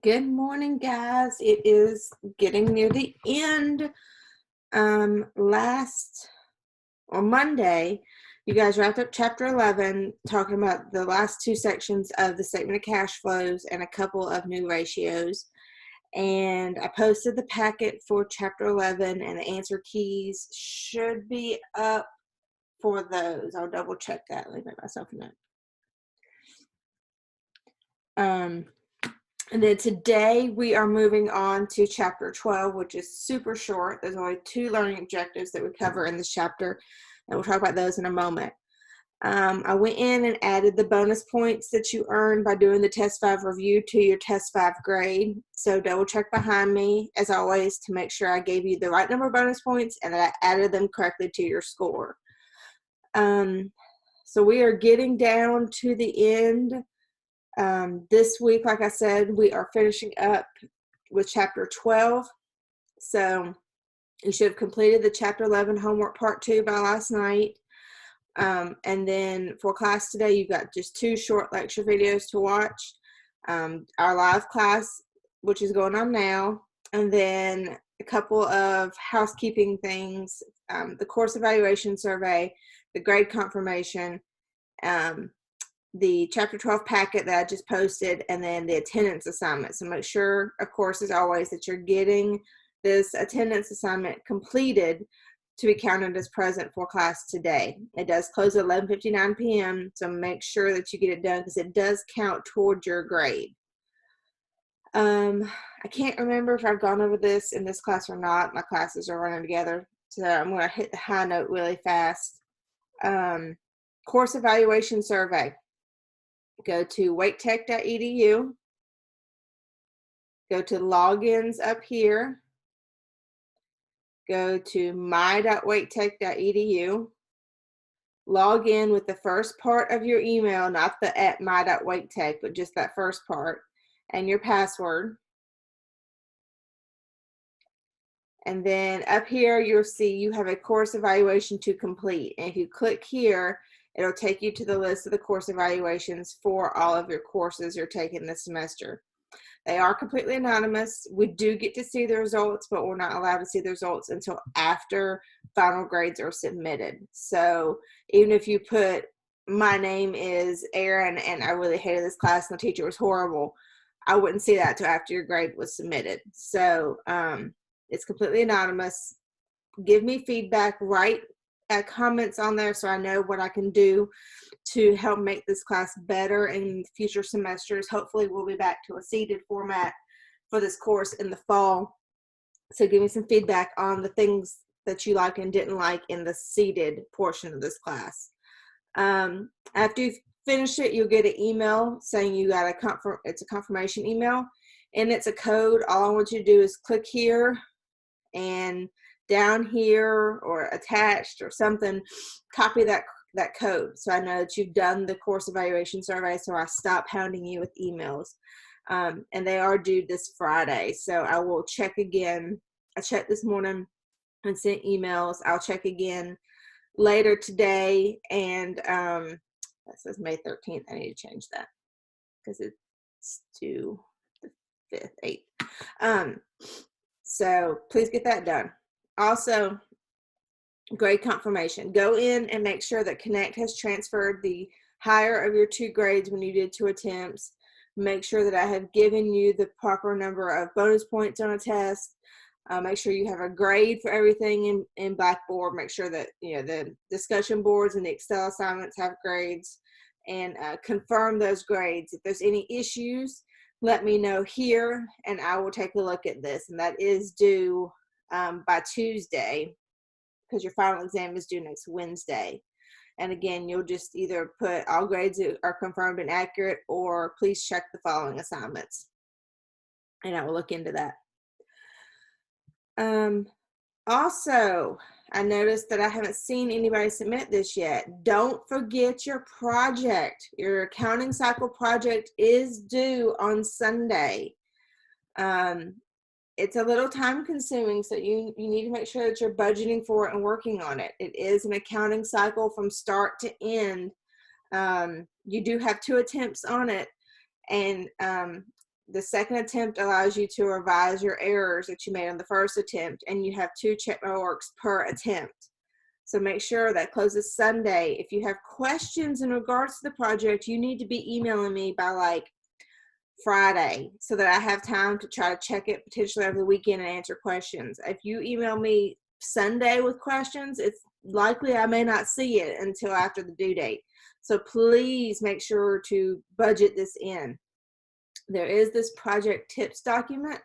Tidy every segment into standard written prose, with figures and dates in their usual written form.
Good morning, guys. It is getting near the end. Monday, you guys wrapped up chapter 11, talking about the last two sections of the statement of cash flows and a couple of new ratios. And I posted the packet for chapter 11, and the answer keys should be up for those. I'll double check that. Let me make myself a note. And then today we are moving on to chapter 12, which is super short. There's only 2 learning objectives that we cover in this chapter, and we'll talk about those in a moment. I went in and added the bonus points that you earned by doing the Test 5 review to your Test 5 grade. So double check behind me, as always, to make sure I gave you the right number of bonus points and that I added them correctly to your score. So we are getting down to the end. This week, like I said, we are finishing up with chapter 12. So you should have completed the chapter 11 homework part 2 by last night. And then for class today, you've got just 2 short lecture videos to watch. Our live class, which is going on now, and then a couple of housekeeping things, the course evaluation survey, the grade confirmation, the chapter 12 packet that I just posted, and then the attendance assignment. So make sure, of course, as always, that you're getting this attendance assignment completed to be counted as present for class today. It does close at 11:59 p.m., so make sure that you get it done because it does count towards your grade. I can't remember if I've gone over this in this class or not. My classes are running together, so I'm going to hit the high note really fast. Course evaluation survey. Go to waitech.edu, go to logins up here, go to my.waitech.edu, log in with the first part of your email, not the @my.waitech, but just that first part, and your password. And then up here, you'll see you have a course evaluation to complete. And if you click here, it'll take you to the list of the course evaluations for all of your courses you're taking this semester. They are completely anonymous. We do get to see the results, but we're not allowed to see the results until after final grades are submitted. So even if you put, my name is Erin and I really hated this class and the teacher was horrible, I wouldn't see that until after your grade was submitted. So it's completely anonymous. Give me feedback, write comments on there so I know what I can do to help make this class better in future semesters. Hopefully we'll be back to a seated format for this course in the fall. So give me some feedback on the things that you like and didn't like in the seated portion of this class. After you've finished it, you'll get an email saying you got it's a confirmation email, and it's a code. All I want you to do is click here, and down here or attached or something, copy that code so I know that you've done the course evaluation survey, so I stop hounding you with emails. And they are due this Friday, so I will check again. I checked this morning and sent emails. I'll check again later today, and that says May 13th. I need to change that because it's to the 5th, 8th. So please get that done. Also, grade confirmation. Go in and make sure that Connect has transferred the higher of your 2 grades when you did 2 attempts. Make sure that I have given you the proper number of bonus points on a test. Make sure you have a grade for everything in Blackboard. Make sure that the discussion boards and the Excel assignments have grades, and confirm those grades. If there's any issues, let me know here, and I will take a look at this. And that is due by Tuesday, because your final exam is due next Wednesday. And again, you'll just either put all grades are confirmed and accurate, or please check the following assignments, and I will look into that. Also, I noticed that I haven't seen anybody submit this yet. Don't forget your project. Your accounting cycle project is due on Sunday. It's a little time consuming, so you need to make sure that you're budgeting for it and working on it. It is an accounting cycle from start to end. You do have 2 attempts on it, and The second attempt allows you to revise your errors that you made on the first attempt, and you have 2 check marks per attempt. So make sure that closes Sunday. If you have questions in regards to the project, you need to be emailing me by like Friday so that I have time to try to check it potentially over the weekend and answer questions. If you email me Sunday with questions, it's likely I may not see it until after the due date. So please make sure to budget this in. There is this project tips document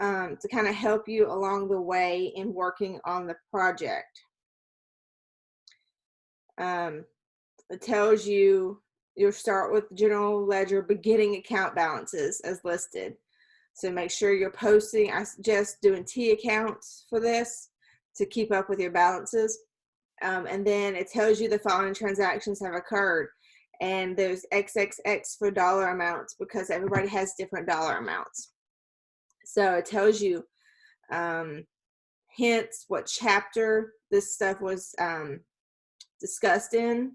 to kind of help you along the way in working on the project. It tells you, you'll start with general ledger beginning account balances as listed. So make sure you're posting. I suggest doing T accounts for this to keep up with your balances. And then it tells you the following transactions have occurred. And there's XXX for dollar amounts because everybody has different dollar amounts. So it tells you hints what chapter this stuff was discussed in.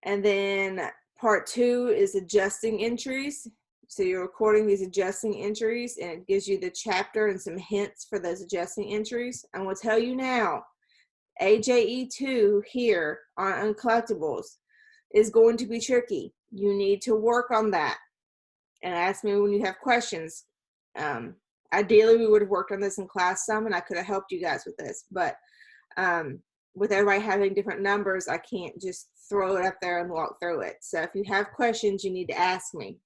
And then part 2 is adjusting entries. So you're recording these adjusting entries, and it gives you the chapter and some hints for those adjusting entries. I will tell you now, AJE2 here on uncollectibles is going to be tricky. You need to work on that and ask me when you have questions. Ideally, we would have worked on this in class some, and I could have helped you guys with this, but with everybody having different numbers, I can't just throw it up there and walk through it. So if you have questions, you need to ask me.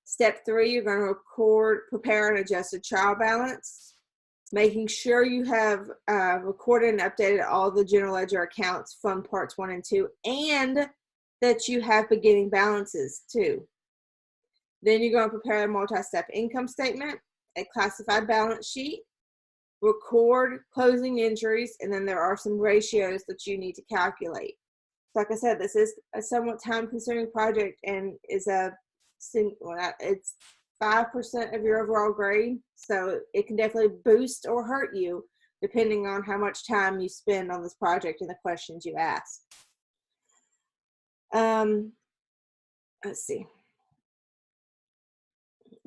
Step 3, you're going to prepare an adjusted trial balance, making sure you have recorded and updated all the general ledger accounts from parts 1 and 2, and that you have beginning balances too. Then you're going to prepare a multi-step income statement, a classified balance sheet, record closing entries, and then there are some ratios that you need to calculate. So like I said, this is a somewhat time-consuming project and is it's 5% of your overall grade, so it can definitely boost or hurt you depending on how much time you spend on this project and the questions you ask. Let's see.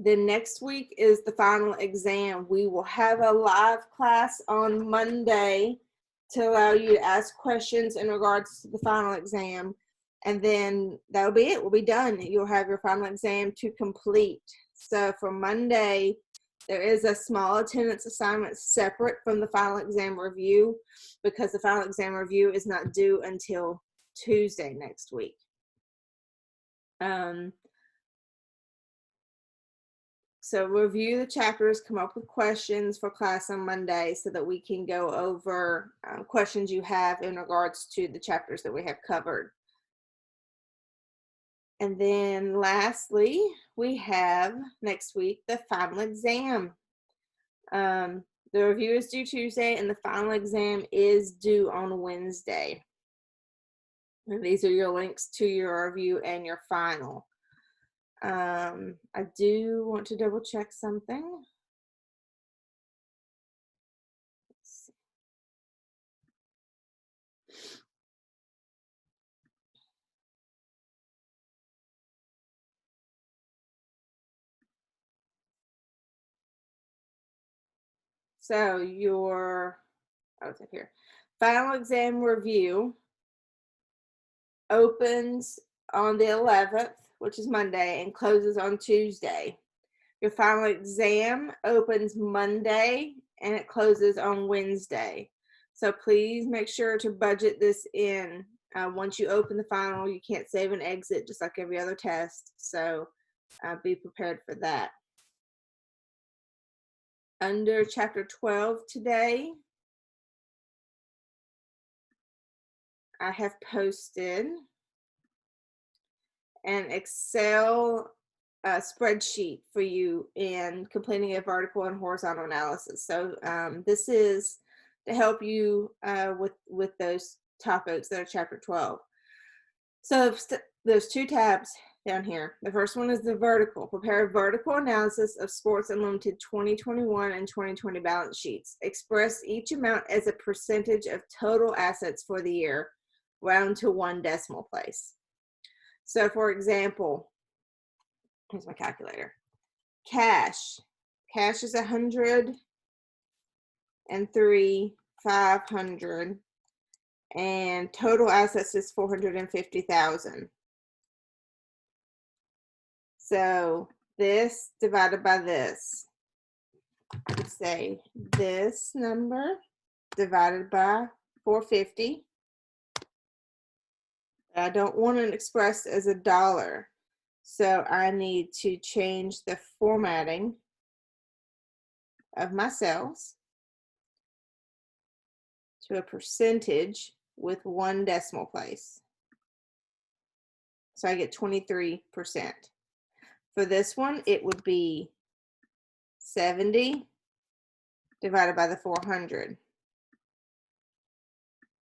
Then next week is the final exam. We will have a live class on Monday to allow you to ask questions in regards to the final exam. And then that'll be it. We'll be done. You'll have your final exam to complete. So for Monday, there is a small attendance assignment separate from the final exam review because the final exam review is not due until Tuesday next week. So review the chapters, come up with questions for class on Monday so that we can go over questions you have in regards to the chapters that we have covered. And then lastly, we have next week the final exam. The review is due Tuesday and the final exam is due on Wednesday. And these are your links to your review and your final. I do want to double check something. Let's see. So it's up here. Final exam review opens on the 11th, which is Monday, and closes on Tuesday. Your final exam opens Monday and it closes on Wednesday. So please make sure to budget this in. Once you open the final, you can't save and exit just like every other test. So be prepared for that. Under chapter 12 today, I have posted an Excel spreadsheet for you in completing a vertical and horizontal analysis. So this is to help you with those topics that are chapter 12. So there's 2 tabs down here. The first one is the vertical. Prepare a vertical analysis of Sports Unlimited 2021 and 2020 balance sheets. Express each amount as a percentage of total assets for the year, round to 1 decimal place. So for example, Here's my calculator. Cash. Cash is 103,500, and total assets is 450,000. So this divided by this, I would say this number divided by 450. I don't want it expressed as a dollar, so I need to change the formatting of my cells to a percentage with 1 decimal place. So I get 23%. For this one, it would be 70 divided by the 400.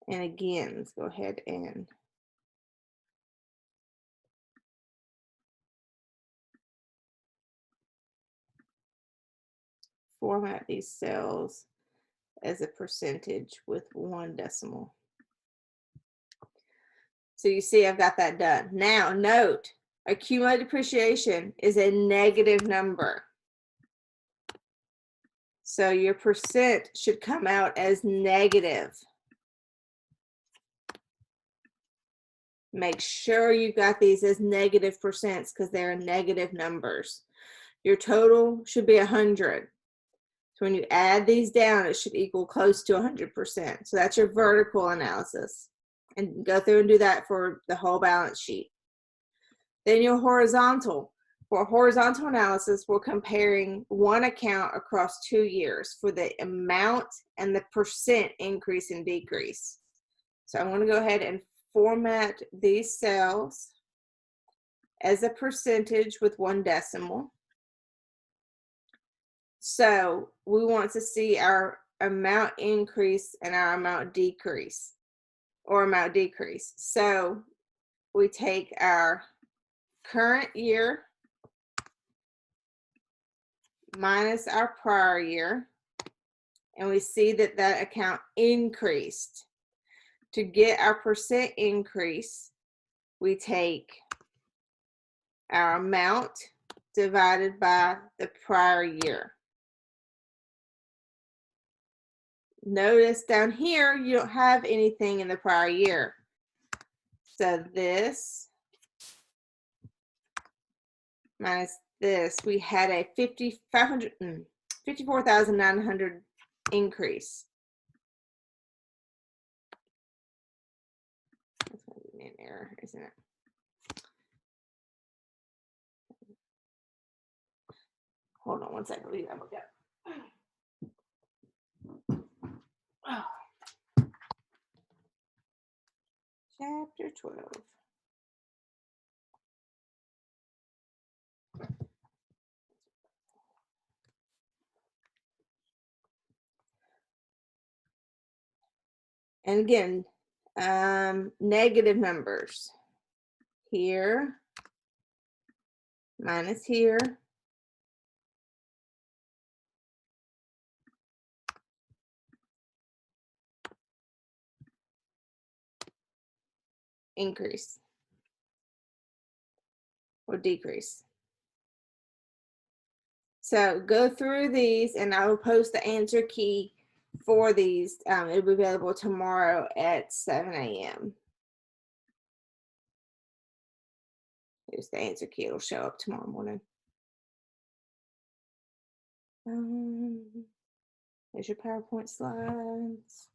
And again, let's go ahead and format these cells as a percentage with 1 decimal. So you see I've got that done. Now note, accumulated depreciation is a negative number. So your percent should come out as negative. Make sure you've got these as negative percents because they're negative numbers. Your total should be 100. So when you add these down, it should equal close to 100%. So that's your vertical analysis. And go through and do that for the whole balance sheet. Then your horizontal. For horizontal analysis, we're comparing one account across 2 years for the amount and the percent increase and decrease. So I'm going to go ahead and format these cells as a percentage with 1 decimal. So we want to see our amount increase and our amount decrease, or amount decrease. So we take our current year minus our prior year, and we see that that account increased. To get our percent increase, we take our amount divided by the prior year. Notice down here, you don't have anything in the prior year. So this minus this, we had a 54,900 increase. That's going to be an error, isn't it? Hold on one second. Leave that book up. Oh. Chapter 12. And again, negative numbers. Here minus here. Increase or decrease. So go through these, and I will post the answer key for these. It'll be available tomorrow at 7 a.m. Here's the answer key. It'll show up tomorrow morning. There's your PowerPoint slides.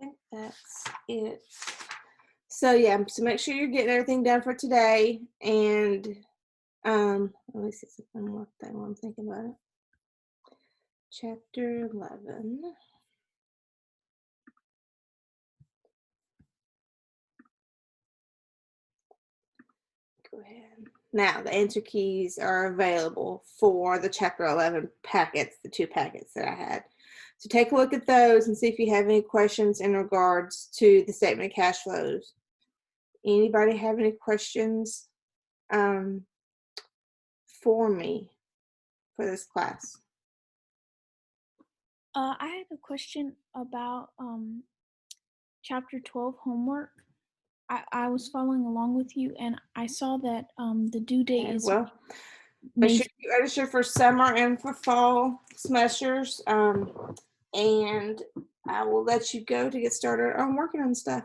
I think that's it. So yeah, so make sure you're getting everything done for today. And let me see one more thing while I'm thinking about it. Chapter 11. Go ahead. Now the answer keys are available for the chapter 11 packets, the 2 packets that I had. So take a look at those and see if you have any questions in regards to the statement of cash flows. Anybody have any questions for me for this class? I have a question about chapter 12 homework. I was following along with you and I saw that the due date Okay, is well, make May. sure you register for summer and for fall semesters, and I will let you go to get started on working on stuff.